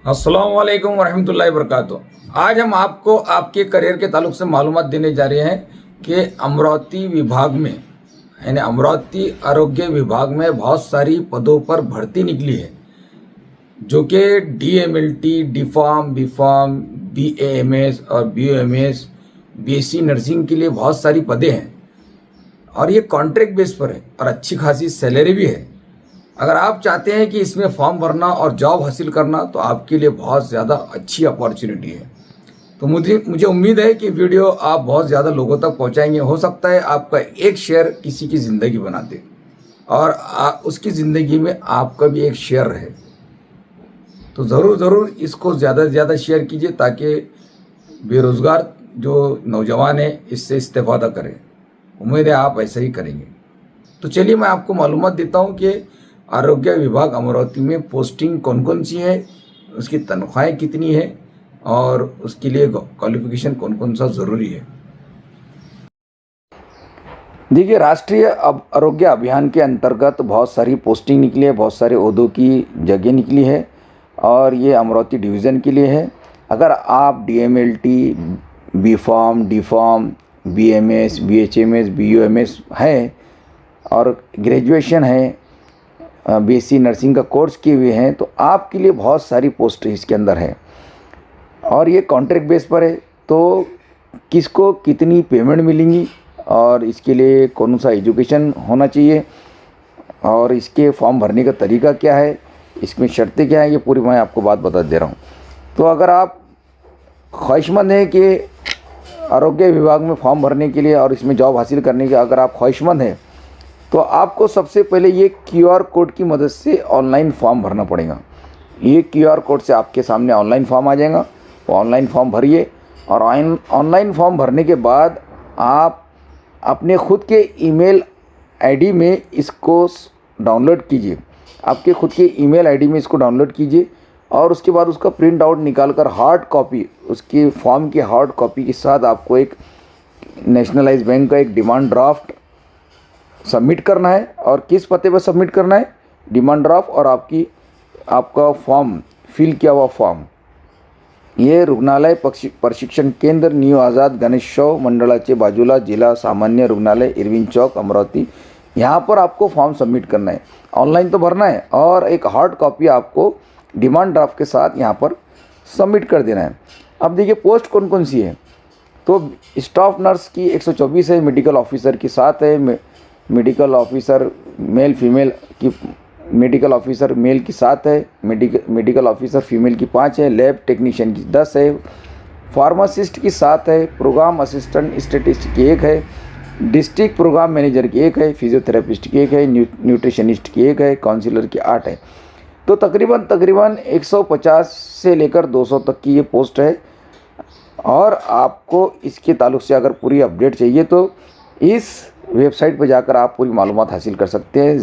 अस्सलाम वालेकुम वरहमतुल्लाहि वबरकातुहू। आज हम आपको आपके करियर के ताल्लुक से मालूमात देने जा रहे हैं कि अमरावती विभाग में यानी अमरावती आरोग्य विभाग में बहुत सारी पदों पर भर्ती निकली है, जो कि DMLT, D.Pharm, B.Pharm, BAMS और BOMS, BSc नर्सिंग के लिए बहुत सारी पदें हैं और ये कॉन्ट्रैक्ट बेस पर है और अच्छी खासी सैलरी भी है। अगर आप चाहते हैं कि इसमें फॉर्म भरना और जॉब हासिल करना तो आपके लिए बहुत ज़्यादा अच्छी अपॉर्चुनिटी है। तो मुझे उम्मीद है कि वीडियो आप बहुत ज़्यादा लोगों तक पहुंचाएंगे। हो सकता है आपका एक शेयर किसी की ज़िंदगी बना दे और उसकी ज़िंदगी में आपका भी एक शेयर रहे। तो ज़रूर इसको ज़्यादा से ज़्यादा शेयर कीजिए ताकि बेरोज़गार जो नौजवान हैं इससे इस्तेफ़ादा करें। उम्मीद है आप ऐसा ही करेंगे। तो चलिए मैं आपको मालूमात देता हूँ कि आरोग्य विभाग अमरावती में पोस्टिंग कौन कौन सी है, उसकी तनख्वाहें कितनी है और उसके लिए क्वालिफिकेशन कौन कौन सा ज़रूरी है। देखिए, राष्ट्रीय आरोग्य अभियान के अंतर्गत बहुत सारी पोस्टिंग निकली है, बहुत सारे ओहदों की जगह निकली है और ये अमरावती डिवीज़न के लिए है। अगर आप DMLT, B.Pharm, D.Pharm, BMS, BHMS, BUMS है और ग्रेजुएशन है, BSc नर्सिंग का कोर्स किए हुए हैं तो आपके लिए बहुत सारी पोस्ट इसके अंदर है और ये कॉन्ट्रैक्ट बेस पर है। तो किसको कितनी पेमेंट मिलेंगी और इसके लिए कौन सा एजुकेशन होना चाहिए और इसके फॉर्म भरने का तरीका क्या है, इसमें शर्तें क्या है, ये पूरी मैं आपको बात बता दे रहा हूँ। तो अगर आप ख्वाहिशमंद हैं कि आरोग्य विभाग में फॉर्म भरने के लिए और इसमें जॉब हासिल करने के अगर आप ख्वाहिशमंद हैं तो आपको सबसे पहले ये QR कोड की मदद से ऑनलाइन फॉर्म भरना पड़ेगा। ये QR कोड से आपके सामने ऑनलाइन फॉर्म आ जाएगा, वो ऑनलाइन फॉर्म भरिए और ऑनलाइन फॉर्म भरने के बाद आप अपने खुद के ईमेल आईडी में इसको डाउनलोड कीजिए। आपके खुद के ईमेल आईडी में इसको डाउनलोड कीजिए और उसके बाद उसका प्रिंट आउट निकाल कर हार्ड कॉपी, उसकी फॉर्म की हार्ड कॉपी के साथ आपको एक नेशनलाइज बैंक का एक डिमांड ड्राफ्ट सबमिट करना है। और किस पते पर सबमिट करना है? डिमांड ड्राफ्ट और आपका फॉर्म, फिल किया हुआ फॉर्म, ये रुग्णालय प्रशिक्षण केंद्र न्यू आझाद गणेशोत्सव मंडळाचे बाजूला जिला सामान्य रुग्णालय इरविन चौक अमरावती, यहाँ पर आपको फॉर्म सबमिट करना है। ऑनलाइन तो भरना है और एक हार्ड कॉपी आपको डिमांड ड्राफ्ट के साथ यहाँ पर सबमिट कर देना है। अब देखिए पोस्ट कौन कौन सी है। तो स्टाफ नर्स की 124 है, मेडिकल ऑफिसर की 7 है, मेडिकल ऑफिसर मेल फीमेल की, मेडिकल ऑफिसर मेल की 7 है, मेडिकल ऑफिसर फीमेल की 5 है, लैब टेक्नीशियन की 10 है, फार्मासिस्ट की 7 है, प्रोग्राम असिस्टेंट स्टेटिस्ट की 1 है, डिस्ट्रिक्ट प्रोग्राम मैनेजर की 1 है, फिजियोथेरेपिस्ट की 1 है, न्यूट्रिशनिस्ट की 1 है, काउंसलर की 8 है। तो तकरीबन 150 से लेकर 200 तक की ये पोस्ट है। और आपको इसके ताल्लुक से अगर पूरी अपडेट चाहिए तो इस वेबसाइट पर जाकर आप पूरी मालूमात हासिल कर सकते हैं।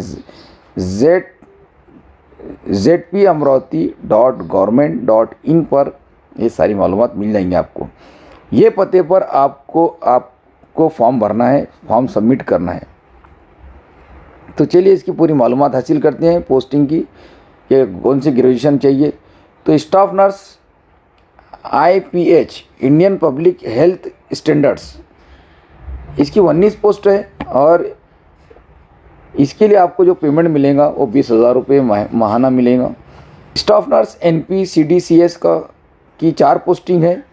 zpamravati.government.in पर ये सारी मालूमात मिल जाएंगी आपको। ये पते पर आपको फॉर्म भरना है, फॉर्म सबमिट करना है। तो चलिए इसकी पूरी मालूमात हासिल करते हैं पोस्टिंग की, कि कौन सी ग्रेजुएशन चाहिए। तो staff nurse IPH Indian public health standards, इसकी 19 पोस्ट है और इसके लिए आपको जो पेमेंट मिलेगा वो 20,000 रुपये माहाना मिलेगा। स्टाफ नर्स NPCDCS की 4 पोस्टिंग है।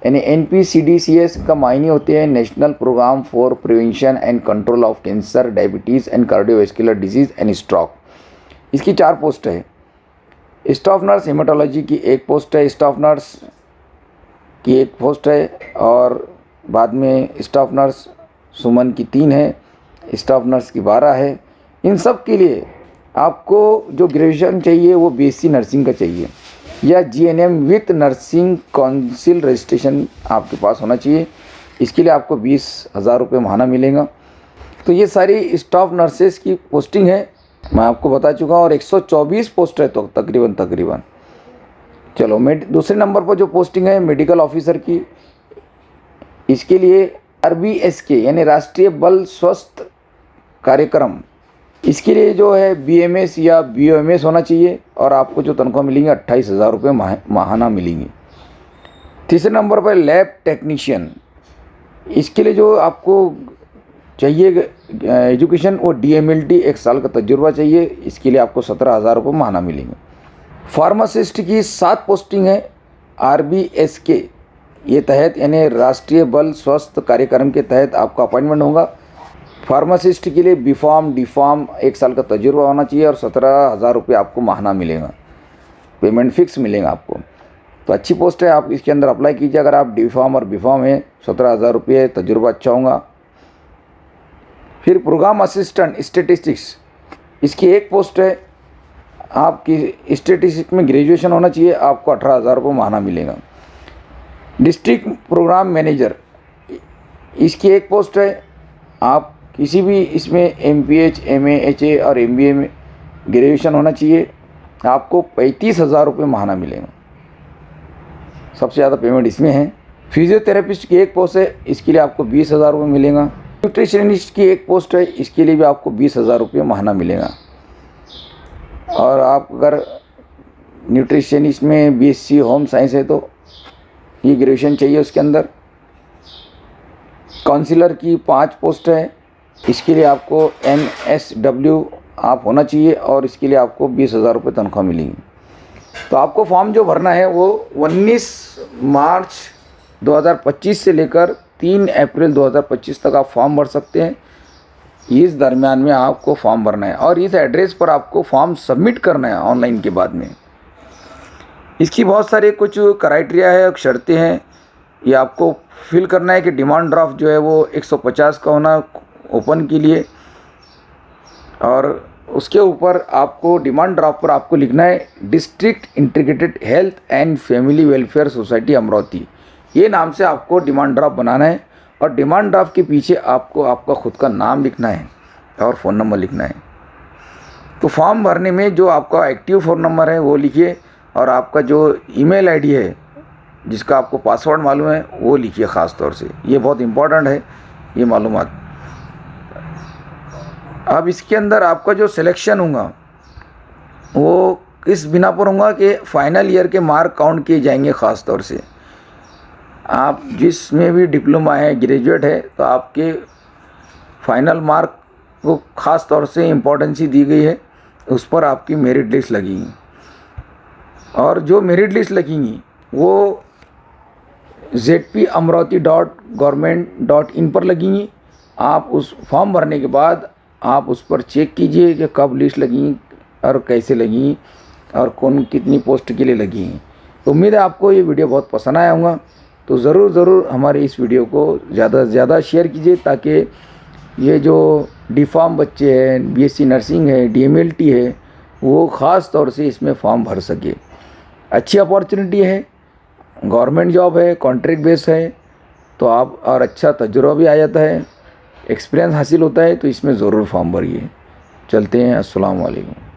यानी NPCDCS का मायने होते हैं national programme for prevention and control of cancer, diabetes and cardiovascular disease and stroke, इसकी 4 पोस्ट है। स्टाफ नर्स हेमाटोलॉजी की 1 पोस्ट है, स्टाफ नर्स की 1 पोस्ट है और बाद में स्टाफ नर्स सुमन की 3 है, स्टाफ नर्स की 12 है। इन सब के लिए आपको जो ग्रेजुएशन चाहिए वो BSc नर्सिंग का चाहिए या GNM with nursing council registration आपके पास होना चाहिए। इसके लिए आपको 20,000 रुपये माहाना मिलेगा। तो ये सारी स्टाफ नर्सेस की पोस्टिंग है, मैं आपको बता चुका हूँ। और 124 पोस्ट है तो तकरीबन। चलो दूसरे नंबर पर जो पोस्टिंग है मेडिकल ऑफिसर की, इसके लिए RBSK यानी राष्ट्रीय बाल स्वास्थ्य कार्यक्रम इसके लिए जो है BMS या BOMS होना चाहिए और आपको जो तनख्वाह मिलेंगी 28,000 रुपये माहाना मिलेंगी। तीसरे नंबर पर लैब टेक्नीशियन, इसके लिए जो आपको चाहिए एजुकेशन वो DMLT 1 साल का तजुर्बा चाहिए, इसके लिए आपको 17,000 रुपये माहाना मिलेंगे। फार्मासिस्ट की 7 पोस्टिंग है RBSK ये तहत, यानी राष्ट्रीय बल स्वास्थ्य कार्यक्रम के तहत आपका अपॉइंटमेंट होगा। फार्मासिस्ट के लिए B.Pharm D.Pharm 1 साल का तजुर्बा होना चाहिए और 17,000 रुपये आपको माहाना मिलेगा, पेमेंट फिक्स मिलेगा आपको। तो अच्छी पोस्ट है, आप इसके अंदर अप्लाई कीजिए। अगर आप D.Pharm और B.Pharm हैं, 17,000 रुपये तजुर्बा अच्छा होगा। फिर प्रोग्राम असिस्टेंट स्टेटिस्टिक्स, इसकी एक पोस्ट है, आपकी स्टेटिस्टिक्स में ग्रेजुएशन होना चाहिए, आपको 18,000 रुपये माहाना मिलेगा। डिस्ट्रिक्ट प्रोग्राम मैनेजर, इसकी एक पोस्ट है, आप किसी भी इसमें MPH MA HA और MBA में ग्रेजुएशन होना चाहिए, आपको 35,000 रुपये माहाना मिलेगा, सबसे ज़्यादा पेमेंट इसमें है। फिजियोथेरेपिस्ट की एक पोस्ट है, इसके लिए आपको 20,000 रुपये मिलेगा। न्यूट्रिशनिस्ट की एक पोस्ट है, इसके लिए भी आपको 20,000 रुपये माहाना मिलेगा। और आप अगर न्यूट्रिशनिस्ट में BSc होम साइंस है तो ये ग्रेजुएशन चाहिए उसके अंदर। काउंसलर की 5 पोस्ट है, इसके लिए आपको MSW आप होना चाहिए और इसके लिए आपको 20,000 रुपये तनख्वाह मिलेगी। तो आपको फॉर्म जो भरना है वो 19 मार्च 2025 से लेकर 3 अप्रैल 2025 तक आप फॉर्म भर सकते हैं। इस दरमियान में आपको फॉर्म भरना है और इस एड्रेस पर आपको फॉर्म सबमिट करना है ऑनलाइन के बाद में। इसकी बहुत सारे कुछ क्राइटेरिया है, शर्तें हैं, ये आपको फिल करना है कि डिमांड ड्राफ्ट जो है वो 150 का होना ओपन के लिए, और उसके ऊपर आपको डिमांड ड्राफ्ट पर आपको लिखना है district integrated health and family welfare society Amravati, ये नाम से आपको डिमांड ड्राफ्ट बनाना है। और डिमांड ड्राफ्ट के पीछे आपको आपका खुद का नाम लिखना है और फ़ोन नंबर लिखना है। तो फॉर्म भरने में जो आपका एक्टिव फ़ोन नंबर है वो लिखिए और आपका जो ईमेल आईडी है जिसका आपको पासवर्ड मालूम है वो लिखिए ख़ास तौर से, ये बहुत इम्पोर्टेंट है ये मालूमात। अब इसके अंदर आपका जो सिलेक्शन होगा वो किस बिना पर होगा कि फाइनल ईयर के मार्क काउंट किए जाएंगे। ख़ास तौर से आप जिसमें भी डिप्लोमा है, ग्रेजुएट है, तो आपके फाइनल मार्क को ख़ास तौर से इम्पोर्टेंसी दी गई है, उस पर आपकी मेरिट लिस्ट लगेगी। और जो मेरिट लिस्ट लगेंगी वो zpamravati.government.in पर लगेंगी। आप उस फॉर्म भरने के बाद आप उस पर चेक कीजिए कि कब लिस्ट लगी और कैसे लगी और कौन कितनी पोस्ट के लिए लगी। तो उम्मीद है आपको ये वीडियो बहुत पसंद आया होगा। तो ज़रूर हमारे इस वीडियो को ज़्यादा से ज़्यादा शेयर कीजिए ताकि ये जो D.Pharm बच्चे हैं, BSc नर्सिंग है, DMLT है, वो ख़ास तौर से इसमें फॉर्म भर सके। अच्छी अपॉर्चुनिटी है, गवर्नमेंट जॉब है, कॉन्ट्रैक्ट बेस है, तो आप और अच्छा तजुर्बा भी आ जाता है, एक्सपीरियंस हासिल होता है, तो इसमें ज़रूर फॉर्म भरिए। चलते हैं, अस्सलाम वालेकुम।